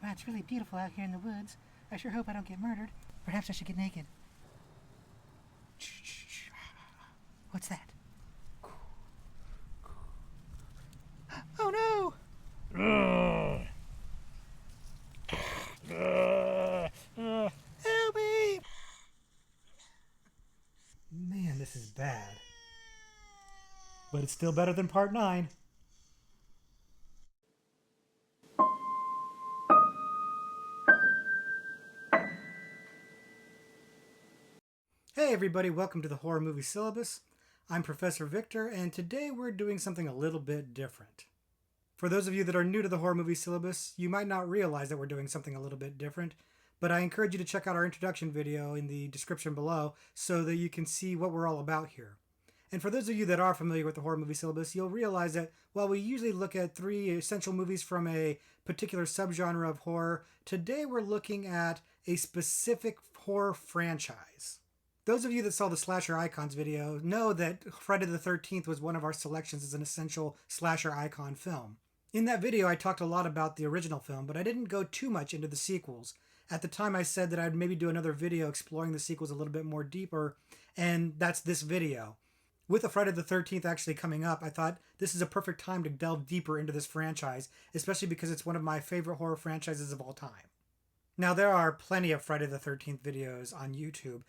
Wow, it's really beautiful out here in the woods. I sure hope I don't get murdered. Perhaps I should get naked. Shh. What's that? Oh no! Help me! Man, this is bad. But it's still better than part 9. Hey everybody, welcome to the Horror Movie Syllabus. I'm Professor Victor, and today we're doing something a little bit different. For those of you that are new to the Horror Movie Syllabus, you might not realize that we're doing something a little bit different, but I encourage you to check out our introduction video in the description below so that you can see what we're all about here. And for those of you that are familiar with the Horror Movie Syllabus, you'll realize that while we usually look at 3 essential movies from a particular subgenre of horror, today we're looking at a specific horror franchise. Those of you that saw the Slasher Icons video know that Friday the 13th was one of our selections as an essential slasher icon film. In that video, I talked a lot about the original film, but I didn't go too much into the sequels. At the time, I said that I'd maybe do another video exploring the sequels a little bit more deeper, and that's this video. With the Friday the 13th actually coming up, I thought this is a perfect time to delve deeper into this franchise, especially because it's one of my favorite horror franchises of all time. Now, there are plenty of Friday the 13th videos on YouTube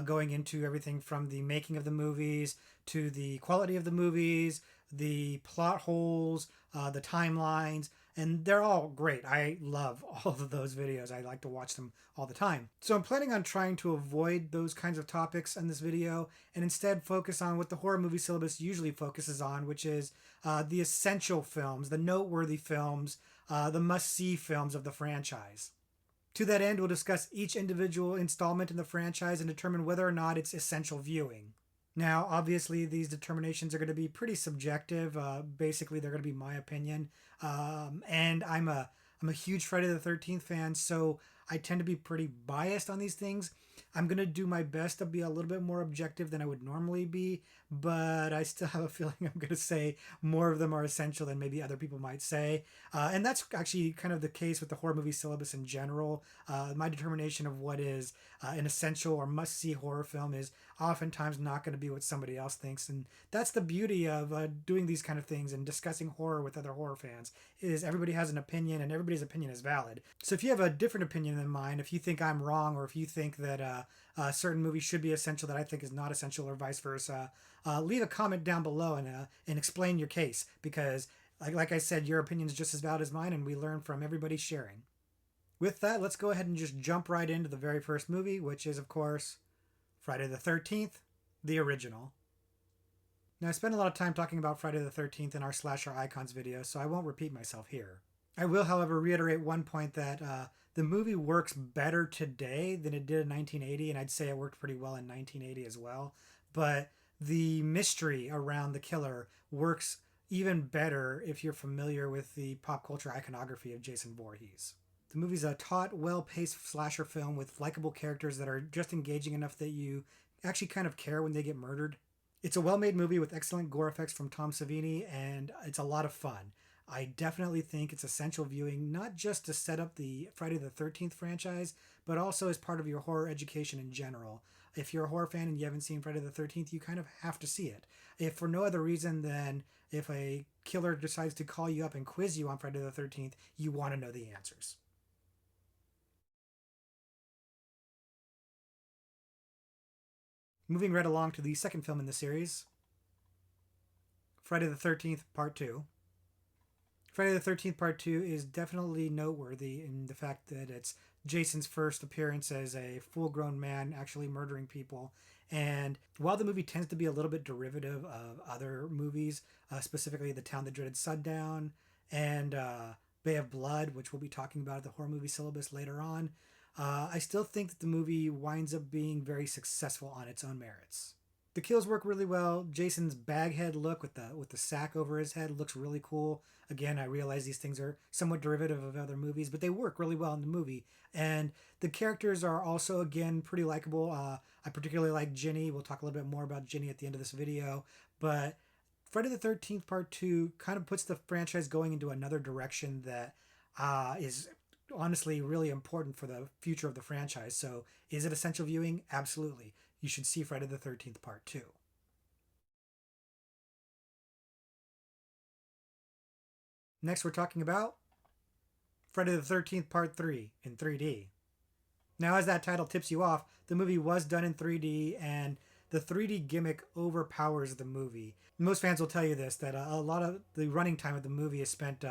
going into everything from the making of the movies to the quality of the movies, the plot holes, the timelines, and they're all great. I love all of those videos. I like to watch them all the time. So I'm planning on trying to avoid those kinds of topics in this video and instead focus on what the Horror Movie Syllabus usually focuses on, which is the essential films, the noteworthy films, the must-see films of the franchise. To that end, we'll discuss each individual installment in the franchise and determine whether or not it's essential viewing. Now, obviously, these determinations are going to be pretty subjective. Basically, they're going to be my opinion. And I'm a huge Friday the 13th fan, so I tend to be pretty biased on these things. I'm going to do my best to be a little bit more objective than I would normally be, but I still have a feeling I'm going to say more of them are essential than maybe other people might say. And that's actually kind of the case with the Horror Movie Syllabus in general. My determination of what is an essential or must-see horror film is oftentimes not going to be what somebody else thinks. And that's the beauty of doing these kind of things and discussing horror with other horror fans, is everybody has an opinion and everybody's opinion is valid. So if you have a different opinion than mine, if you think I'm wrong, or if you think that a certain movie should be essential that I think is not essential, or vice versa, leave a comment down below and explain your case, because like I said, your opinion is just as valid as mine, and we learn from everybody sharing. With that, let's go ahead and just jump right into the very first movie, which is, of course, Friday the 13th, the original. Now, I spent a lot of time talking about Friday the 13th in our Slasher Icons video, so I won't repeat myself here. I will, however, reiterate one point that the movie works better today than it did in 1980, and I'd say it worked pretty well in 1980 as well. But the mystery around the killer works even better if you're familiar with the pop culture iconography of Jason Voorhees. The movie's a taut, well-paced slasher film with likable characters that are just engaging enough that you actually kind of care when they get murdered. It's a well-made movie with excellent gore effects from Tom Savini, and it's a lot of fun. I definitely think it's essential viewing, not just to set up the Friday the 13th franchise, but also as part of your horror education in general. If you're a horror fan and you haven't seen Friday the 13th, you kind of have to see it. If for no other reason than if a killer decides to call you up and quiz you on Friday the 13th, you want to know the answers. Moving right along to the second film in the series, Friday the 13th Part 2. Friday the 13th Part 2 is definitely noteworthy in the fact that it's Jason's first appearance as a full-grown man actually murdering people. And while the movie tends to be a little bit derivative of other movies, specifically The Town That Dreaded Sundown and Bay of Blood, which we'll be talking about at the Horror Movie Syllabus later on, I still think that the movie winds up being very successful on its own merits. The kills work really well. Jason's baghead look with the sack over his head looks really cool. Again, I realize these things are somewhat derivative of other movies, but they work really well in the movie. And the characters are also, again, pretty likable. I particularly like Ginny. We'll talk a little bit more about Ginny at the end of this video. But Friday the 13th Part 2 kind of puts the franchise going into another direction that is honestly really important for the future of the franchise. So, is it essential viewing? Absolutely. You should see Friday the 13th Part 2. Next, we're talking about Friday the 13th Part 3 in 3D. Now, as that title tips you off, the movie was done in 3D, and the 3D gimmick overpowers the movie. Most fans will tell you this, that a lot of the running time of the movie is spent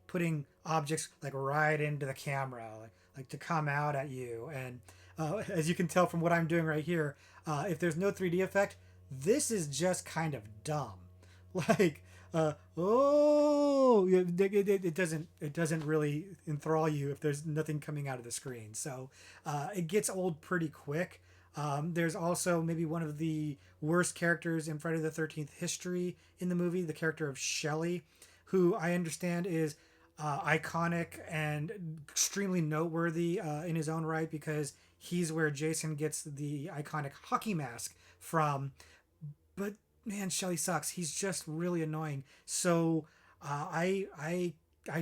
putting objects like right into the camera, like to come out at you. And as you can tell from what I'm doing right here, if there's no 3D effect, this is just kind of dumb. Like, it doesn't really enthrall you if there's nothing coming out of the screen. So it gets old pretty quick. There's also maybe one of the worst characters in Friday the 13th history in the movie, the character of Shelly, who I understand is iconic and extremely noteworthy in his own right, because he's where Jason gets the iconic hockey mask from. But man, Shelly sucks. He's just really annoying. So I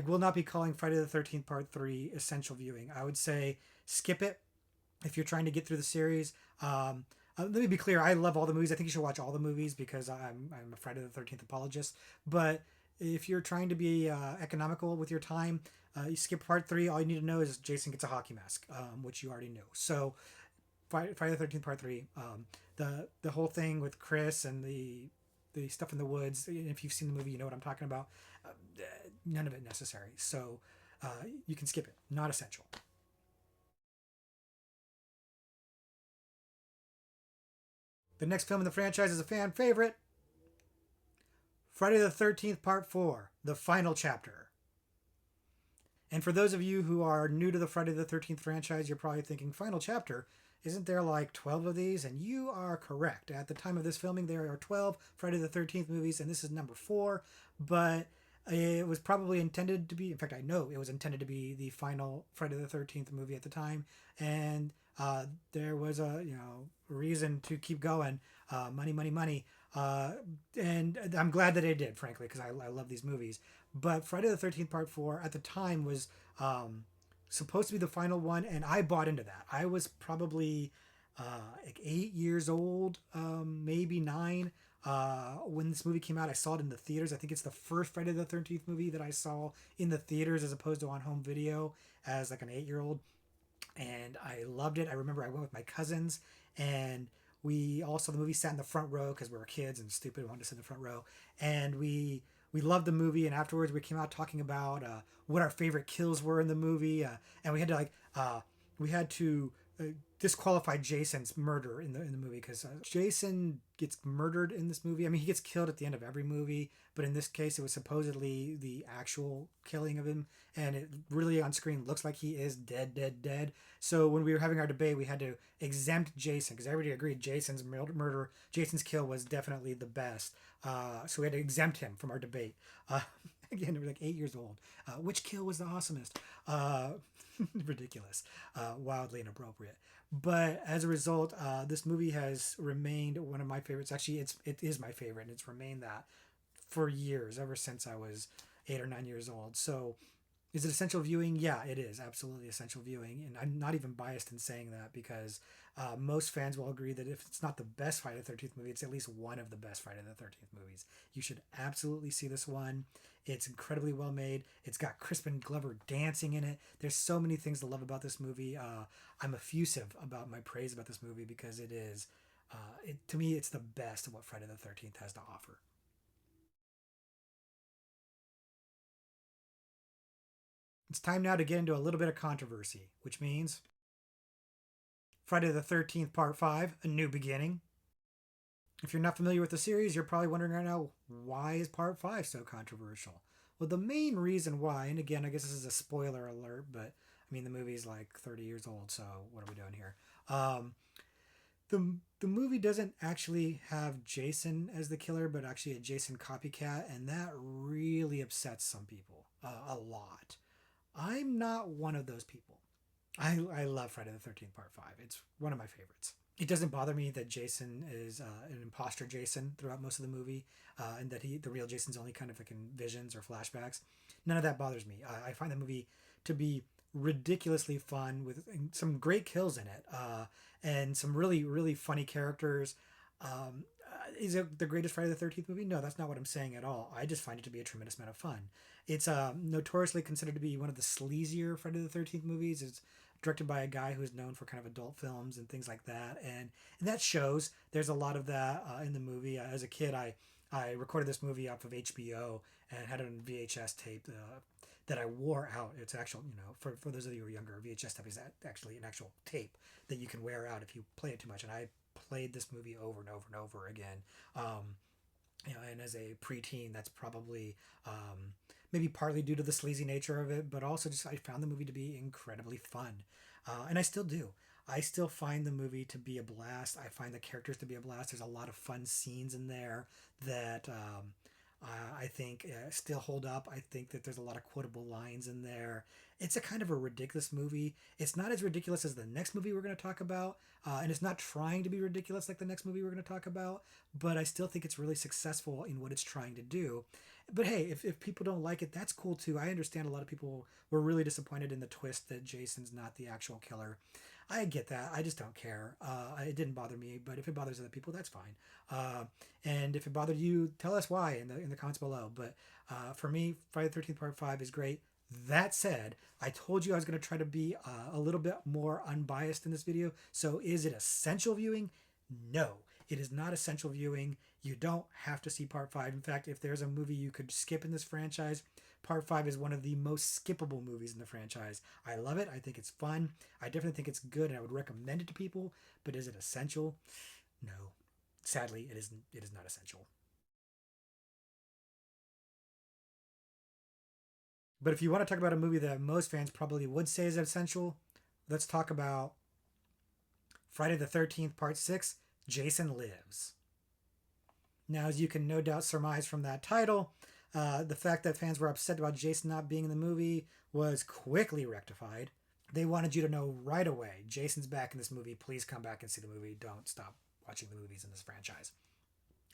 will not be calling Friday the 13th Part 3 essential viewing. I would say skip it if you're trying to get through the series. Let me be clear. I love all the movies. I think you should watch all the movies because I'm a Friday the 13th apologist. But if you're trying to be economical with your time, you skip Part 3. All you need to know is Jason gets a hockey mask, which you already knew. So Friday the 13th Part 3, the whole thing with Chris and the stuff in the woods. If you've seen the movie, you know what I'm talking about. Uh, None of it necessary. So you can skip it. Not essential. The next film in the franchise is a fan favorite, Friday the 13th Part 4, the final chapter. And for those of you who are new to the Friday the 13th franchise, you're probably thinking, final chapter? Isn't there like 12 of these? And you are correct. At the time of this filming, there are 12 Friday the 13th movies, and this is number 4. But it was probably intended to be, in fact, I know it was intended to be the final Friday the 13th movie at the time. And there was a reason to keep going. Money, money, money. And I'm glad that it did, frankly, because I love these movies. But Friday the 13th Part 4 at the time was supposed to be the final one, and I bought into that. I was probably like 8 years old, maybe 9. When this movie came out, I saw it in the theaters. I think it's the first Friday the 13th movie that I saw in the theaters as opposed to on home video as like an 8-year-old. And I loved it. I remember I went with my cousins, and we all saw the movie, sat in the front row because we were kids and stupid, wanted to sit in the front row. And we loved the movie, and afterwards we came out talking about what our favorite kills were in the movie, and we had to disqualify Jason's murder in the movie, because Jason gets murdered in this movie. I mean, he gets killed at the end of every movie, but in this case, it was supposedly the actual killing of him, and it really on screen looks like he is dead, dead, dead. So when we were having our debate, we had to exempt Jason because everybody agreed Jason's kill was definitely the best. So we had to exempt him from our debate. Again, we were like 8 years old. Which kill was the awesomest? Ridiculous, wildly inappropriate. But as a result, this movie has remained one of my favorites. Actually, it is my favorite, and it's remained that for years, ever since I was 8 or 9 years old. So, is it essential viewing? Yeah, it is absolutely essential viewing, and I'm not even biased in saying that because most fans will agree that if it's not the best Friday the 13th movie, it's at least one of the best Friday the 13th movies. You should absolutely see this one. It's incredibly well made. It's got Crispin Glover dancing in it. There's so many things to love about this movie. I'm effusive about my praise about this movie because it is, to me, it's the best of what Friday the 13th has to offer. It's time now to get into a little bit of controversy, which means Friday the 13th Part 5, A New Beginning. If you're not familiar with the series, you're probably wondering right now, why is Part 5 so controversial? Well, the main reason why, and again, I guess this is a spoiler alert, but I mean, the movie's like 30 years old, so what are we doing here? Um, the movie doesn't actually have Jason as the killer, but actually a Jason copycat, and that really upsets some people a lot. I'm not one of those people. I love Friday the 13th Part 5. It's one of my favorites. It doesn't bother me that Jason is an imposter Jason throughout most of the movie, and that the real Jason's only kind of like in visions or flashbacks. None of that bothers me. I find the movie to be ridiculously fun with some great kills in it, and some really really funny characters. Is it the greatest Friday the 13th movie? No, that's not what I'm saying at all. I just find it to be a tremendous amount of fun. It's notoriously considered to be one of the sleazier Friday the 13th movies. It's directed by a guy who's known for kind of adult films and things like that, and that shows. There's a lot of that in the movie. As a kid, I recorded this movie off of HBO and had it on VHS tape that I wore out. It's actual, for those of you who are younger, VHS tape is actually an actual tape that you can wear out if you play it too much. And I played this movie over and over and over again. And as a preteen, that's probably maybe partly due to the sleazy nature of it, but also just I found the movie to be incredibly fun, and I still do. I still find the movie to be a blast. I find the characters to be a blast. There's a lot of fun scenes in there that I think still hold up. I think that there's a lot of quotable lines in there. It's a kind of a ridiculous movie. It's not as ridiculous as the next movie we're going to talk about, and it's not trying to be ridiculous like the next movie we're going to talk about, but I still think it's really successful in what it's trying to do. But hey, if people don't like it, that's cool too. I understand a lot of people were really disappointed in the twist that Jason's not the actual killer. I get that. I just don't care. It didn't bother me, but if it bothers other people, that's fine. And if it bothered you, tell us why in the comments below. But for me, Friday the 13th Part 5 is great. That said, I told you I was going to try to be a little bit more unbiased in this video. So is it essential viewing? No, it is not essential viewing. You don't have to see Part 5. In fact, if there's a movie you could skip in this franchise, Part 5 is one of the most skippable movies in the franchise. I love it. I think it's fun. I definitely think it's good, and I would recommend it to people. But is it essential? No. Sadly, it isn't. It is not essential. But if you want to talk about a movie that most fans probably would say is essential, let's talk about Friday the 13th Part 6, Jason Lives. Now, as you can no doubt surmise from that title, the fact that fans were upset about Jason not being in the movie was quickly rectified. They wanted you to know right away, Jason's back in this movie. Please come back and see the movie. Don't stop watching the movies in this franchise.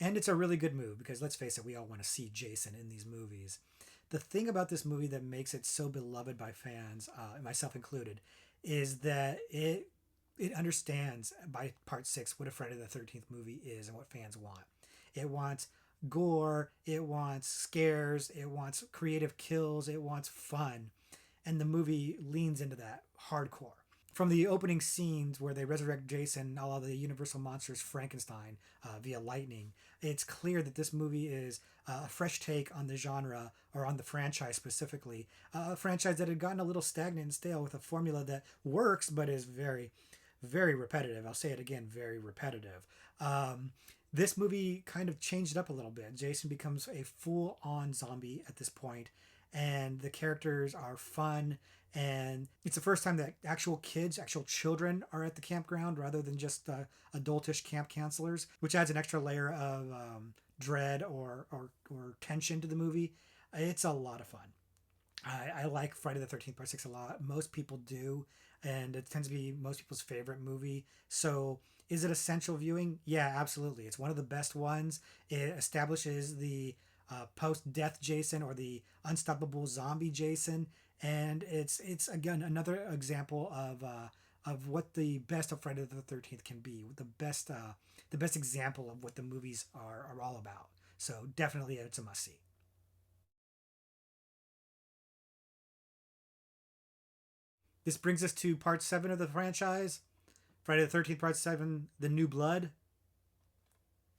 And it's a really good move because let's face it, we all want to see Jason in these movies. The thing about this movie that makes it so beloved by fans, myself included, is that it understands by part 6 what a Friday the 13th movie is and what fans want. It wants gore, it wants scares, it wants creative kills, it wants fun. And the movie leans into that hardcore. From the opening scenes where they resurrect Jason, a la the Universal Monsters Frankenstein via lightning, it's clear that this movie is a fresh take on the genre, or on the franchise specifically. A franchise that had gotten a little stagnant and stale with a formula that works but is very, very repetitive. I'll say it again, very repetitive. This movie kind of changed it up a little bit. Jason becomes a full-on zombie at this point, and the characters are fun, and it's the first time that actual kids, actual children are at the campground rather than just adultish camp counselors, which adds an extra layer of dread or tension to the movie. It's a lot of fun. I like Friday the 13th Part 6 a lot. Most people do, and it tends to be most people's favorite movie. So is it essential viewing? Yeah, absolutely. It's one of the best ones. It establishes the post-death Jason, or the unstoppable zombie Jason, and it's again another example of what the best of Friday the 13th can be. The best example of what the movies are all about. So definitely, it's a must see. This brings us to part 7 of the franchise, Friday the 13th Part 7, The New Blood.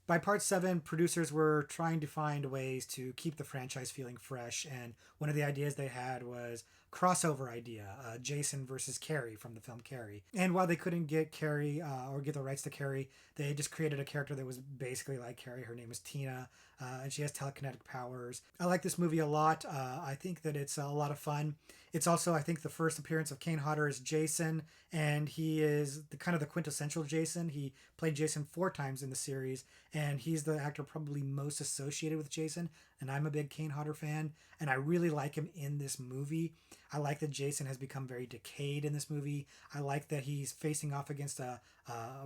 By part 7, producers were trying to find ways to keep the franchise feeling fresh, and one of the ideas they had was crossover idea, Jason versus Carrie from the film Carrie. And while they couldn't get Carrie or get the rights to Carrie, they just created a character that was basically like Carrie. Her name is Tina, and she has telekinetic powers. I like this movie a lot. I think that it's a lot of fun. It's also, I think, the first appearance of Kane Hodder as Jason, and he is the kind of the quintessential Jason. He played Jason 4 times in the series, and he's the actor probably most associated with Jason. And I'm a big Kane Hodder fan, and I really like him in this movie. I like that Jason has become very decayed in this movie. I like that he's facing off against a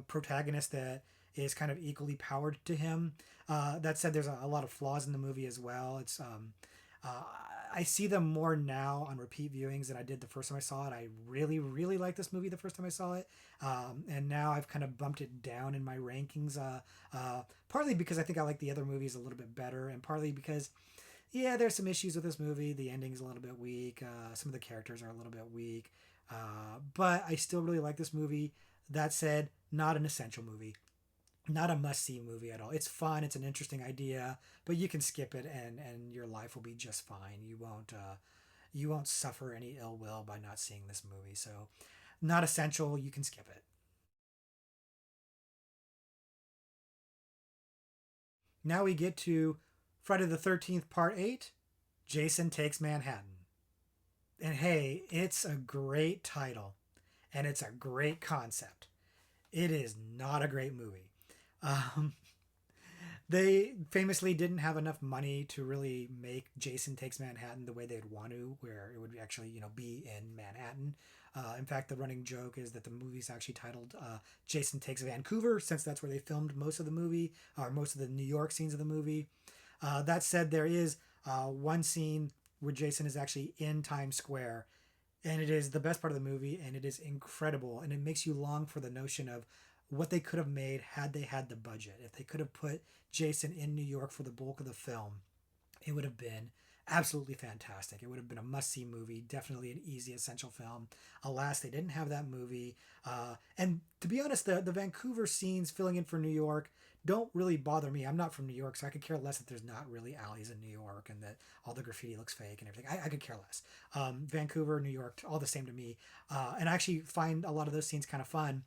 protagonist that is kind of equally powered to him. That said, there's a lot of flaws in the movie as well. It's I see them more now on repeat viewings than I did the first time I saw it. I really, really liked this movie the first time I saw it, and now I've kind of bumped it down in my rankings. Partly because I think I like the other movies a little bit better, and partly because yeah, there's some issues with this movie. The ending's a little bit weak. Some of the characters are a little bit weak, but I still really like this movie. That said, not an essential movie, not a must see movie at all. It's fun. It's an interesting idea, but you can skip it and your life will be just fine. You won't suffer any ill will by not seeing this movie. So, not essential. You can skip it. Now we get to Friday the 13th, Part 8. Jason Takes Manhattan. And hey, it's a great title and it's a great concept. It is not a great movie. Um, they famously didn't have enough money to really make Jason Takes Manhattan the way they'd want to, where it would actually, be in Manhattan. In fact, the running joke is that the movie's actually titled Jason Takes Vancouver, since that's where they filmed most of the movie, or most of the New York scenes of the movie. That said, there is one scene where Jason is actually in Times Square, and it is the best part of the movie, and it is incredible, and it makes you long for the notion of what they could have made had they had the budget. If they could have put Jason in New York for the bulk of the film, it would have been absolutely fantastic. It would have been a must see movie, definitely an easy, essential film. Alas, they didn't have that movie. And to be honest, the Vancouver scenes filling in for New York don't really bother me. I'm not from New York, so I could care less that there's not really alleys in New York and that all the graffiti looks fake and everything. I could care less. Vancouver, New York, all the same to me. And I actually find a lot of those scenes kind of fun.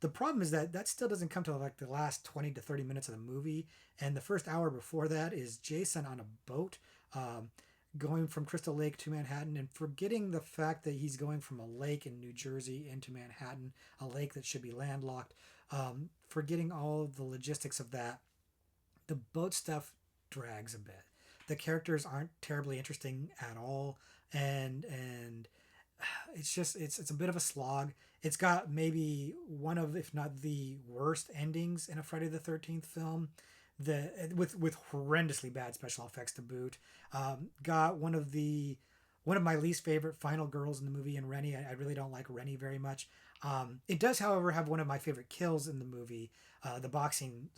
The problem is that that still doesn't come to like the last 20 to 30 minutes of the movie. And the first hour before that is Jason on a boat um, going from Crystal Lake to Manhattan and forgetting the fact that he's going from a lake in New Jersey into Manhattan, a lake that should be landlocked. Forgetting all the logistics of that, the boat stuff drags a bit. The characters aren't terribly interesting at all, and it's just it's a bit of a slog. It's got maybe one of, if not the worst endings in a Friday the 13th film. With horrendously bad special effects to boot. Got one of my least favorite final girls in the movie in Rennie. I really don't like Rennie very much. It does, however, have one of my favorite kills in the movie, the boxing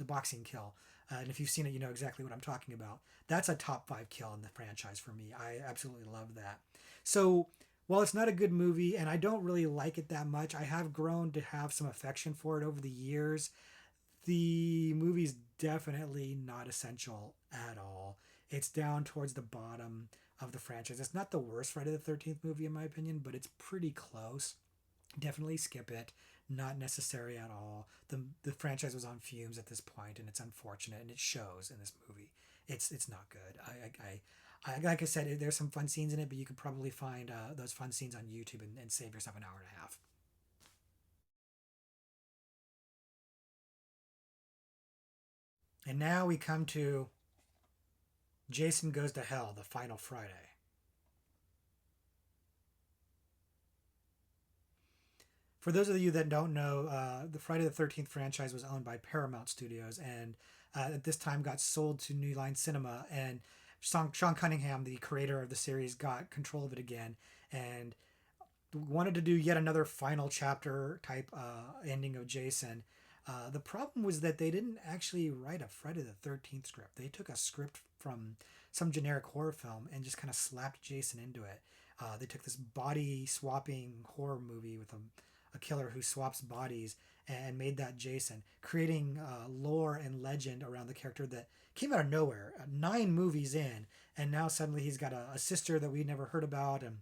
kill. And if you've seen it, you know exactly what I'm talking about. That's a top five kill in the franchise for me. I absolutely love that. So while it's not a good movie and I don't really like it that much, I have grown to have some affection for it over the years. The movie's definitely not essential at all. It's down towards the bottom of the franchise. It's not the worst Friday the 13th movie, in my opinion, but it's pretty close. Definitely skip it. Not necessary at all. The franchise was on fumes at this point, and it's unfortunate, and it shows in this movie. It's not good. Like I said, there's some fun scenes in it, but you could probably find those fun scenes on YouTube and save yourself an hour and a half. And now we come to Jason Goes to Hell, the final Friday. For those of you that don't know, the Friday the 13th franchise was owned by Paramount Studios and at this time got sold to New Line Cinema. And Sean Cunningham, the creator of the series, got control of it again and wanted to do yet another final chapter type ending of Jason. The problem was that they didn't actually write a Friday the 13th script. They took a script from some generic horror film and just kind of slapped Jason into it. They took this body swapping horror movie with a killer who swaps bodies and made that Jason, creating lore and legend around the character that came out of nowhere. 9 movies in, and now suddenly he's got a sister that we never heard about, and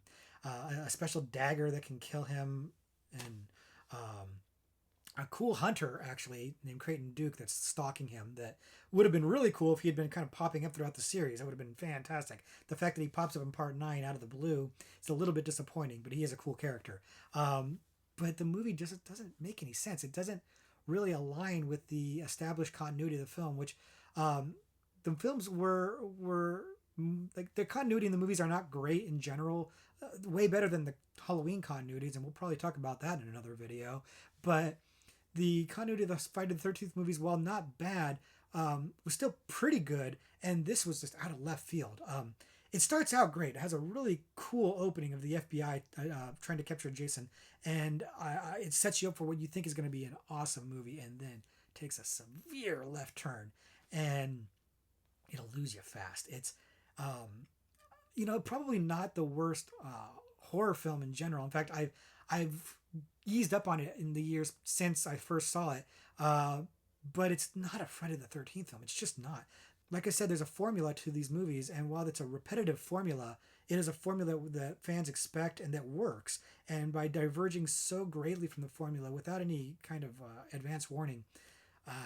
a special dagger that can kill him, and um, a cool hunter actually named Creighton Duke that's stalking him. That would have been really cool if he had been kind of popping up throughout the series. That would have been fantastic. The fact that he pops up in part 9 out of the blue is a little bit disappointing, but he is a cool character. But the movie just doesn't make any sense. It doesn't really align with the established continuity of the film, which the films were like the continuity in the movies are not great in general. Way better than the Halloween continuities, and we'll probably talk about that in another video. But the continuity of the Friday the 13th movies, while not bad, was still pretty good. And this was just out of left field. It starts out great. It has a really cool opening of the FBI trying to capture Jason, and it sets you up for what you think is going to be an awesome movie, and then takes a severe left turn, and it'll lose you fast. It's probably not the worst horror film in general. In fact, I've eased up on it in the years since I first saw it. But it's not a Friday the 13th film. It's just not. Like I said, there's a formula to these movies, and while it's a repetitive formula, it is a formula that fans expect and that works. And by diverging so greatly from the formula without any kind of advance warning,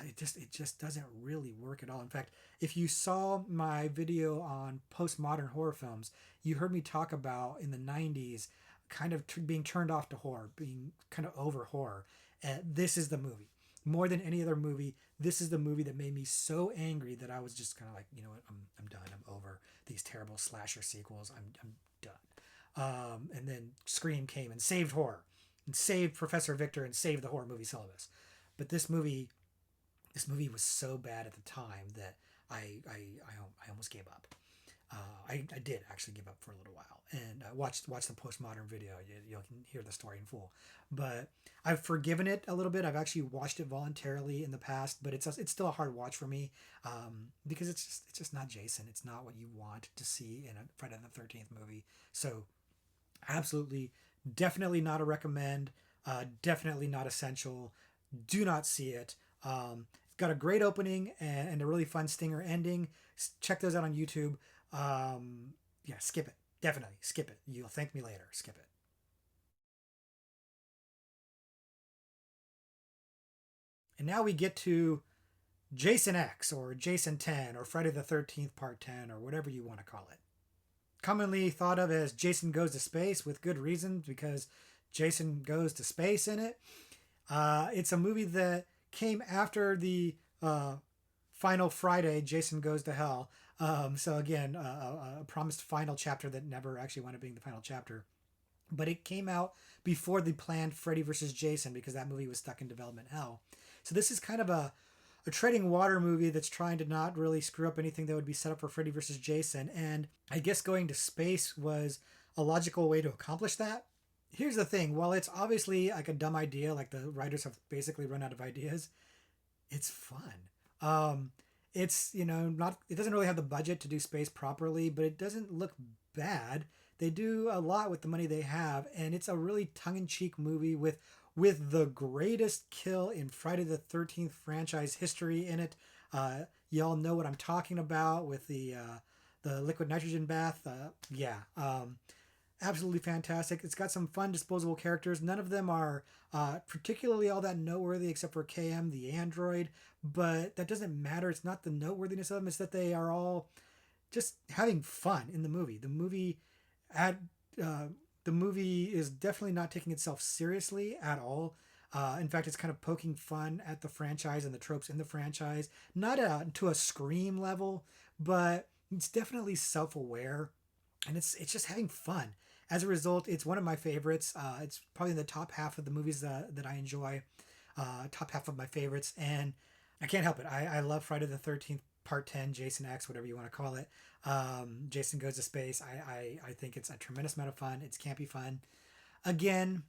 it just doesn't really work at all. In fact, if you saw my video on postmodern horror films, you heard me talk about in the 90s kind of being turned off to horror, being kind of over horror. This is the movie. More than any other movie, this is the movie that made me so angry that I was just kind of like, you know what, I'm done. I'm over these terrible slasher sequels. I'm done. And then Scream came and saved horror, and saved Professor Victor, and saved the horror movie syllabus. But this movie was so bad at the time that I almost gave up. I did actually give up for a little while, and watch the postmodern video. You can hear the story in full. But I've forgiven it a little bit. I've actually watched it voluntarily in the past, but it's still a hard watch for me, because it's just not Jason. It's not what you want to see in a Friday the 13th movie. So absolutely, definitely not a recommend. Definitely not essential. Do not see it. It's got a great opening and a really fun stinger ending. Check those out on YouTube. Yeah, skip it. Definitely skip it. You'll thank me later. Skip it. And now we get to Jason X or Jason 10 or Friday the 13th Part 10 or whatever you want to call it. Commonly thought of as Jason Goes to Space, with good reasons, because Jason goes to space in it. It's a movie that came after the final Friday, Jason Goes to Hell. So again, a promised final chapter that never actually wound up being the final chapter. But it came out before the planned Freddy versus Jason, because that movie was stuck in development hell. So this is kind of a treading water movie that's trying to not really screw up anything that would be set up for Freddy versus Jason. And I guess going to space was a logical way to accomplish that. Here's the thing: while it's obviously like a dumb idea, like the writers have basically run out of ideas, it's fun. It's not, it doesn't really have the budget to do space properly, but it doesn't look bad. They do a lot with the money they have, and it's a really tongue-in-cheek movie with the greatest kill in Friday the 13th franchise history in it. Y'all know what I'm talking about with the liquid nitrogen bath. Yeah. Absolutely fantastic. It's got some fun disposable characters. None of them are particularly all that noteworthy except for KM, the android, but that doesn't matter. It's not the noteworthiness of them. It's that they are all just having fun in the movie. At the movie is definitely not taking itself seriously at all. In fact, it's kind of poking fun at the franchise and the tropes in the franchise. Not to a Scream level, but it's definitely self-aware, and it's just having fun. As a result, it's one of my favorites. It's probably in the top half of the movies that I enjoy. Top half of my favorites, and I can't help it. I love Friday the 13th Part 10, Jason X, whatever you want to call it. Jason Goes to Space. I think it's a tremendous amount of fun. It's campy fun. Again,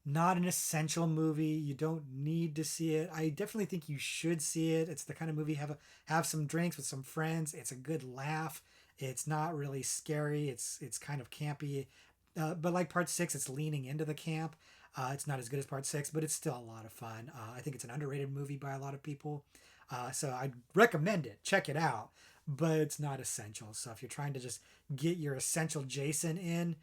not an essential movie. You don't need to see it. I definitely think you should see it. It's the kind of movie, have some drinks with some friends. It's a good laugh. It's not really scary. It's kind of campy. But like Part 6, it's leaning into the camp. It's not as good as Part 6, but it's still a lot of fun. I think it's an underrated movie by a lot of people. So I'd recommend it. Check it out. But it's not essential. So if you're trying to just get your essential Jason in,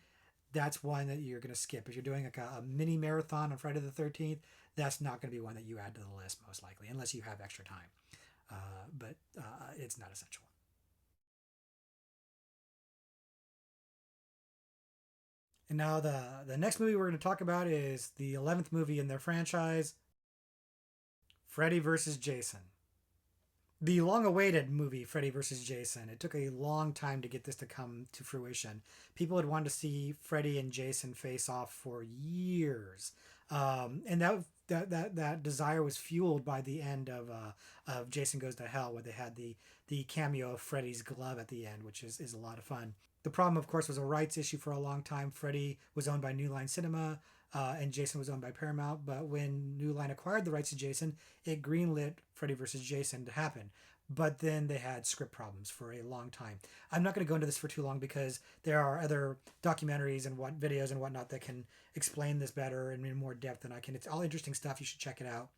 that's one that you're going to skip. If you're doing like a mini marathon on Friday the 13th, that's not going to be one that you add to the list, most likely, unless you have extra time. But it's not essential. And now the next movie we're going to talk about is the 11th movie in their franchise, Freddy versus Jason. The long-awaited movie Freddy vs. Jason. It took a long time to get this to come to fruition. People had wanted to see Freddy and Jason face off for years, and that desire was fueled by the end of Jason Goes to Hell, where they had the cameo of Freddy's glove at the end, which is a lot of fun. The problem, of course, was a rights issue for a long time. Freddy was owned by New Line Cinema, and Jason was owned by Paramount. But when New Line acquired the rights to Jason, it greenlit Freddy vs. Jason to happen. But then they had script problems for a long time. I'm not going to go into this for too long because there are other documentaries and what videos and whatnot that can explain this better and in more depth than I can. It's all interesting stuff. You should check it out.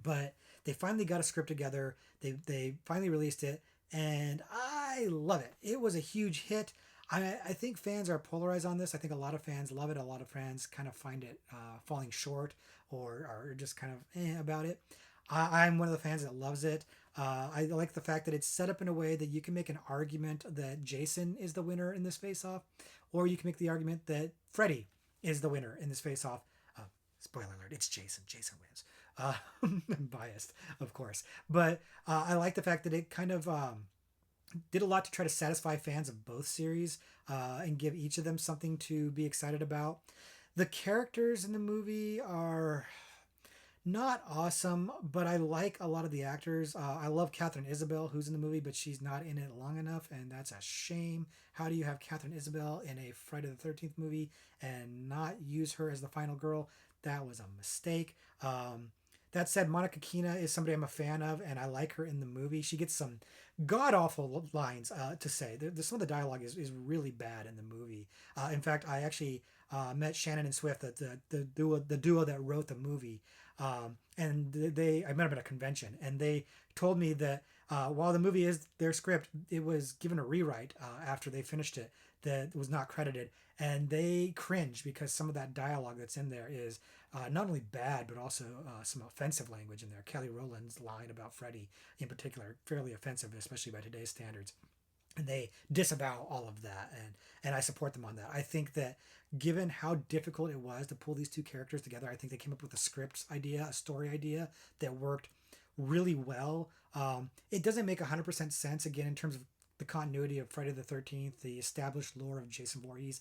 But they finally got a script together. They finally released it, and I love it. It was a huge hit. I think fans are polarized on this. I think a lot of fans love it. A lot of fans kind of find it falling short or are just kind of about it. I'm one of the fans that loves it. I like the fact that it's set up in a way that you can make an argument that Jason is the winner in this face-off, or you can make the argument that Freddy is the winner in this face-off. Spoiler alert, it's Jason. Jason wins. I'm biased, of course. But I like the fact that it kind of did a lot to try to satisfy fans of both series and give each of them something to be excited about. The characters in the movie are not awesome, but I like a lot of the actors. I love Catherine Isabel, who's in the movie, but she's not in it long enough, and that's a shame. How do you have Catherine Isabel in a Friday the 13th movie and not use her as the final girl? That was a mistake. That said, Monica Keena is somebody I'm a fan of, and I like her in the movie. She gets some god awful lines to say. Some of the dialogue is really bad in the movie. In fact, I actually met Shannon and Swift, the duo that wrote the movie, and I met them at a convention, and they told me that while the movie is their script, it was given a rewrite after they finished it that was not credited, and they cringe because some of that dialogue that's in there is not only bad but also some offensive language in there. Kelly Rowland's line about Freddy, in particular, fairly offensive, especially by today's standards. And they disavow all of that, and I support them on that. I think that given how difficult it was to pull these two characters together, I think they came up with a script idea, a story idea that worked really well. It doesn't make 100% sense, again, in terms of the continuity of Friday the 13th, the established lore of Jason Voorhees.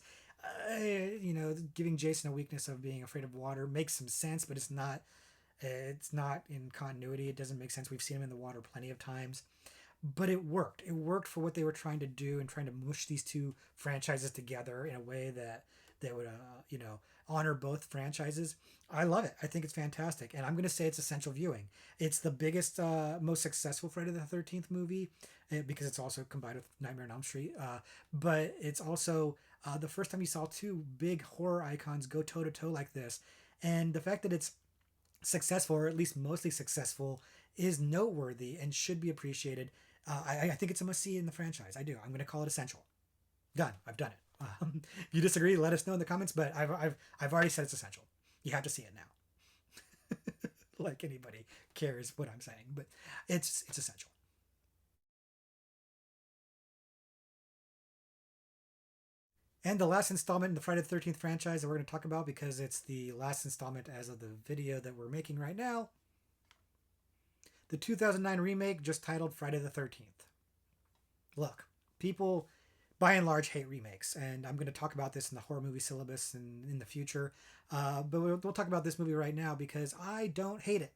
Giving Jason a weakness of being afraid of water makes some sense, but it's not in continuity. It doesn't make sense. We've seen him in the water plenty of times, but it worked. It worked for what they were trying to do and trying to mush these two franchises together in a way that would honor both franchises. I love it. I think it's fantastic, and I'm going to say it's essential viewing. It's the biggest, most successful Friday the 13th movie because it's also combined with Nightmare on Elm Street. But it's also the first time you saw two big horror icons go toe to toe like this, and the fact that it's successful, or at least mostly successful, is noteworthy and should be appreciated. I think it's a must see in the franchise. I do. I'm going to call it essential. Done. I've done it. If you disagree, let us know in the comments. But I've already said it's essential. You have to see it now. Like anybody cares what I'm saying, but it's essential. And the last installment in the Friday the 13th franchise that we're going to talk about, because it's the last installment as of the video that we're making right now, the 2009 remake just titled Friday the 13th. Look, people by and large hate remakes, and I'm going to talk about this in the horror movie syllabus and in the future. But we'll talk about this movie right now because I don't hate it.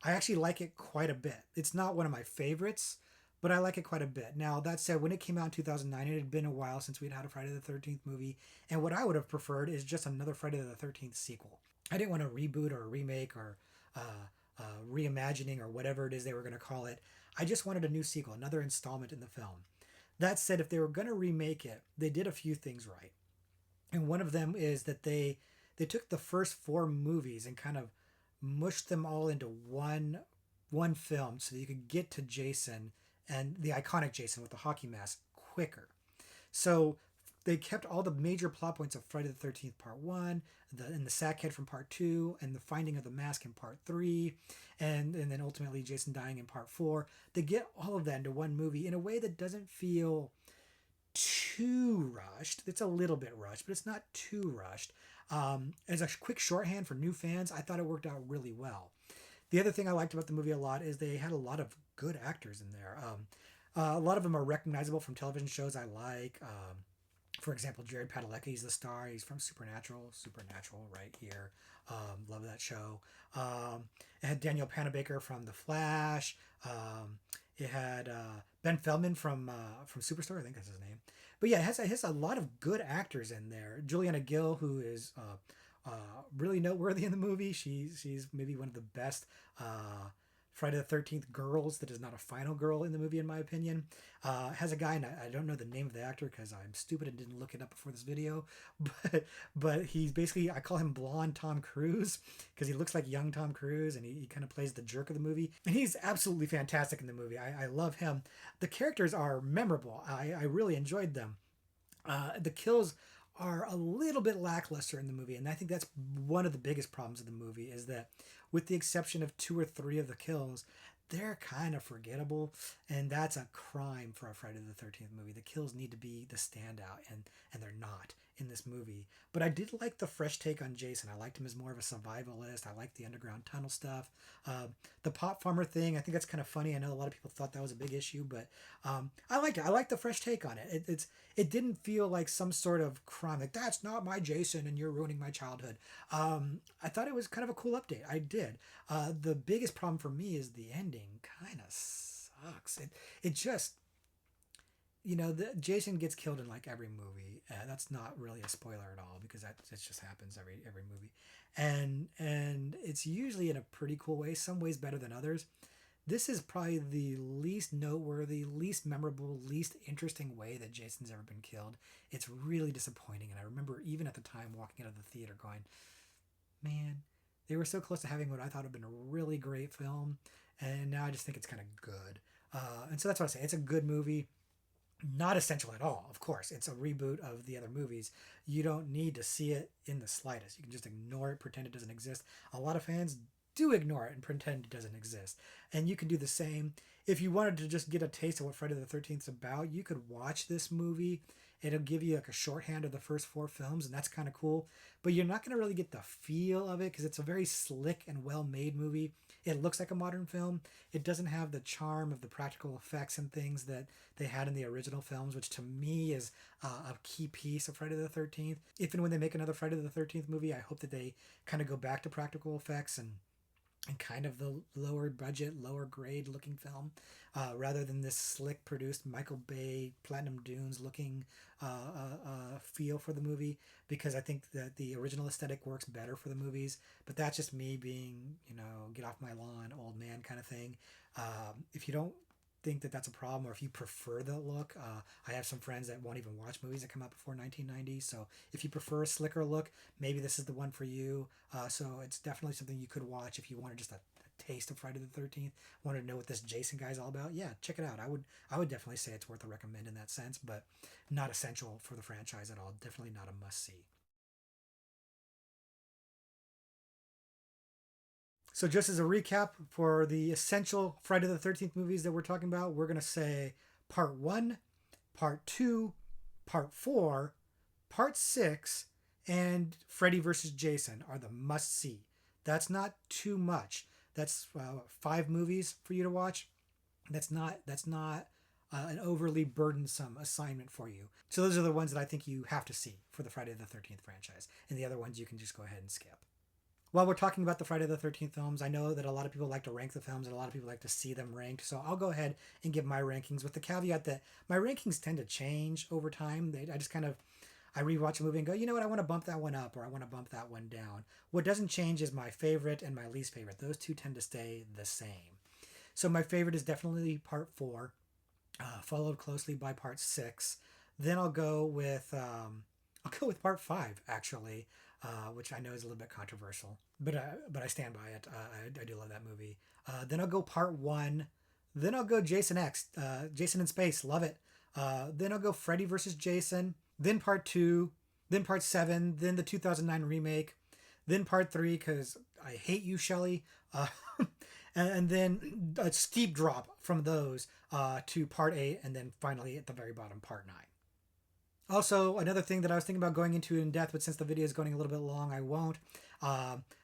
I actually like it quite a bit. It's not one of my favorites, but I like it quite a bit. Now, that said, when it came out in 2009, it had been a while since we'd had a Friday the 13th movie, and what I would have preferred is just another Friday the 13th sequel. I didn't want a reboot or a remake or reimagining or whatever it is they were going to call it. I just wanted a new sequel, another installment in the film. That said, if they were going to remake it, they did a few things right. And one of them is that they took the first four movies and kind of mushed them all into one film so that you could get to Jason and the iconic Jason with the hockey mask quicker. So they kept all the major plot points of Friday the 13th Part 1, and the sack head from Part 2, and the finding of the mask in Part 3, and then ultimately Jason dying in Part 4. They get all of that into one movie in a way that doesn't feel too rushed. It's a little bit rushed, but it's not too rushed. As a quick shorthand for new fans, I thought it worked out really well. The other thing I liked about the movie a lot is they had a lot of good actors in there. A lot of them are recognizable from television shows I like. For example, Jared Padalecki, he's the star. He's from Supernatural right here. Love that show. It had Daniel Panabaker from The Flash. It had Ben Feldman from Superstore, I think that's his name. But yeah, it has a lot of good actors in there. Juliana Gill, who is really noteworthy in the movie. She's maybe one of the best Friday the 13th girls that is not a final girl in the movie, in my opinion. Has a guy, and I don't know the name of the actor because I'm stupid and didn't look it up before this video, but he's basically, I call him blonde Tom Cruise because he looks like young Tom Cruise, and he kind of plays the jerk of the movie. And he's absolutely fantastic in the movie. I love him. The characters are memorable. I really enjoyed them. The kills are a little bit lackluster in the movie, and I think that's one of the biggest problems of the movie is that, with the exception of 2 or 3 of the kills, they're kind of forgettable, and that's a crime for a Friday the 13th movie. The kills need to be the standout, and they're not in this movie. But I did like the fresh take on Jason. I liked him as more of a survivalist. I liked the underground tunnel stuff. The pot farmer thing, I think that's kind of funny. I know a lot of people thought that was a big issue, but I liked it. I liked the fresh take on it. It didn't feel like some sort of crime, like that's not my Jason and you're ruining my childhood. I thought it was kind of a cool update. I did. The biggest problem for me is the ending kind of sucks. It just, Jason gets killed in like every movie. That's not really a spoiler at all because that just happens every movie, and it's usually in a pretty cool way. Some ways better than others. This is probably the least noteworthy, least memorable, least interesting way that Jason's ever been killed. It's really disappointing, and I remember even at the time walking out of the theater going, man, they were so close to having what I thought would have been a really great film, and now I just think it's kind of good. And so that's what I say. It's a good movie. Not essential at all, of course. It's a reboot of the other movies. You don't need to see it in the slightest. You can just ignore it, pretend it doesn't exist. A lot of fans do ignore it and pretend it doesn't exist. And you can do the same. If you wanted to just get a taste of what Friday the 13th is about, you could watch this movie. It'll give you like a shorthand of the first 4 films, and that's kind of cool. But you're not going to really get the feel of it because it's a very slick and well-made movie. It looks like a modern film. It doesn't have the charm of the practical effects and things that they had in the original films, which to me is a key piece of Friday the 13th. If and when they make another Friday the 13th movie, I hope that they kind of go back to practical effects and kind of the lower budget, lower grade looking film, rather than this slick produced Michael Bay, Platinum Dunes looking feel for the movie, because I think that the original aesthetic works better for the movies. But that's just me being, get off my lawn, old man kind of thing. If you don't think that that's a problem, or if you prefer the look, I have some friends that won't even watch movies that come out before 1990, so if you prefer a slicker look, maybe this is the one for you. So it's definitely something you could watch if you wanted just a taste of Friday the 13th, wanted to know what this Jason guy's all about. Yeah, check it out. I would definitely say it's worth a recommend in that sense, but not essential for the franchise at all. Definitely not a must see. So just as a recap for the essential Friday the 13th movies that we're talking about, we're going to say part 1, part 2, part 4, part 6, and Freddy versus Jason are the must see. That's not too much. That's 5 movies for you to watch. That's not an overly burdensome assignment for you. So those are the ones that I think you have to see for the Friday the 13th franchise, and the other ones you can just go ahead and skip. While we're talking about the Friday the 13th films, I know that a lot of people like to rank the films and a lot of people like to see them ranked. So I'll go ahead and give my rankings with the caveat that my rankings tend to change over time. I just kind of, I rewatch a movie and go, you know what, I want to bump that one up or I want to bump that one down. What doesn't change is my favorite and my least favorite. Those two tend to stay the same. So my favorite is definitely part 4, followed closely by part 6. Then I'll go with part 5 actually, which I know is a little bit controversial, but I stand by it. I do love that movie. Then I'll go part 1. Then I'll go Jason X, Jason in Space, love it. Then I'll go Freddy versus Jason. Then part 2. Then part 7. Then the 2009 remake. Then part 3 because I hate you, Shelley. And then a steep drop from those to part 8, and then finally at the very bottom, part 9. Also, another thing that I was thinking about going into in depth, but since the video is going a little bit long, I won't,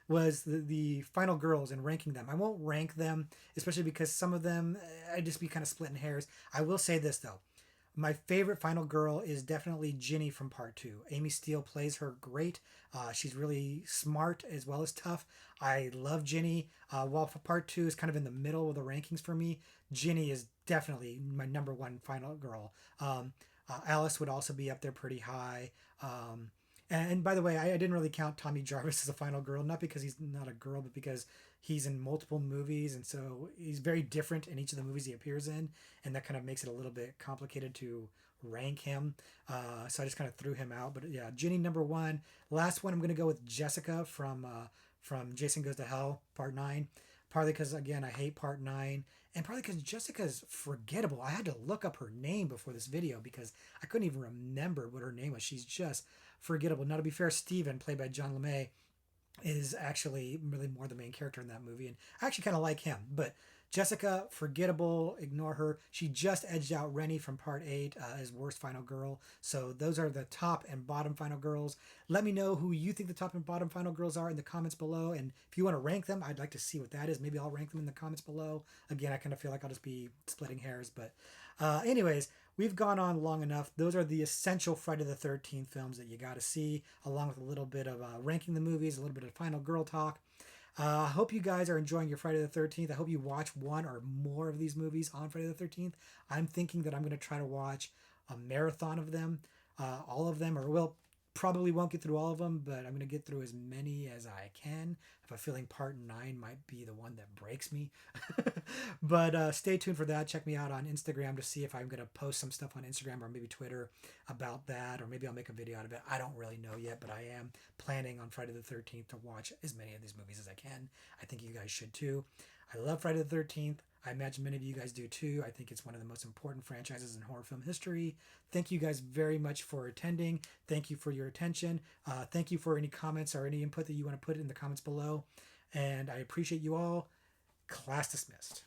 was the final girls and ranking them. I won't rank them, especially because some of them, I'd just be kind of splitting hairs. I will say this, though. My favorite final girl is definitely Ginny from part two. Amy Steele plays her great. She's really smart as well as tough. I love Ginny. While part two is kind of in the middle of the rankings for me, Ginny is definitely my number one final girl. Alice would also be up there pretty high. And by the way, I didn't really count Tommy Jarvis as a final girl, not because he's not a girl, but because he's in multiple movies, and so he's very different in each of the movies he appears in, and that kind of makes it a little bit complicated to rank him. So I just kind of threw him out. But yeah, Ginny number one. Last one, I'm going to go with Jessica from Jason Goes to Hell Part 9. Partly because again I hate Part 9, and partly because Jessica's forgettable. I had to look up her name before this video because I couldn't even remember what her name was. She's just forgettable. Now, to be fair, Steven, played by John LeMay, is actually really more the main character in that movie, and I actually kind of like him. But Jessica, forgettable, ignore her. She just edged out Rennie from part 8 as worst final girl. So those are the top and bottom final girls. Let me know who you think the top and bottom final girls are in the comments below, and if you want to rank them, I'd like to see what that is. Maybe I'll rank them in the comments below. Again, I kind of feel like I'll just be splitting hairs, but anyways, we've gone on long enough. Those are the essential Friday the 13th films that you got to see, along with a little bit of ranking the movies, a little bit of final girl talk. I hope you guys are enjoying your Friday the 13th. I hope you watch one or more of these movies on Friday the 13th. I'm thinking that I'm going to try to watch a marathon of them, all of them, or well, probably won't get through all of them, but I'm going to get through as many as I can. I have a feeling part 9 might be the one that breaks me. But stay tuned for that. Check me out on Instagram to see if I'm going to post some stuff on Instagram or maybe Twitter about that, or maybe I'll make a video out of it. I don't really know yet, but I am planning on Friday the 13th to watch as many of these movies as I can. I think you guys should too. I love Friday the 13th. I imagine many of you guys do too. I think it's one of the most important franchises in horror film history. Thank you guys very much for attending. Thank you for your attention. Thank you for any comments or any input that you want to put in the comments below. And I appreciate you all. Class dismissed.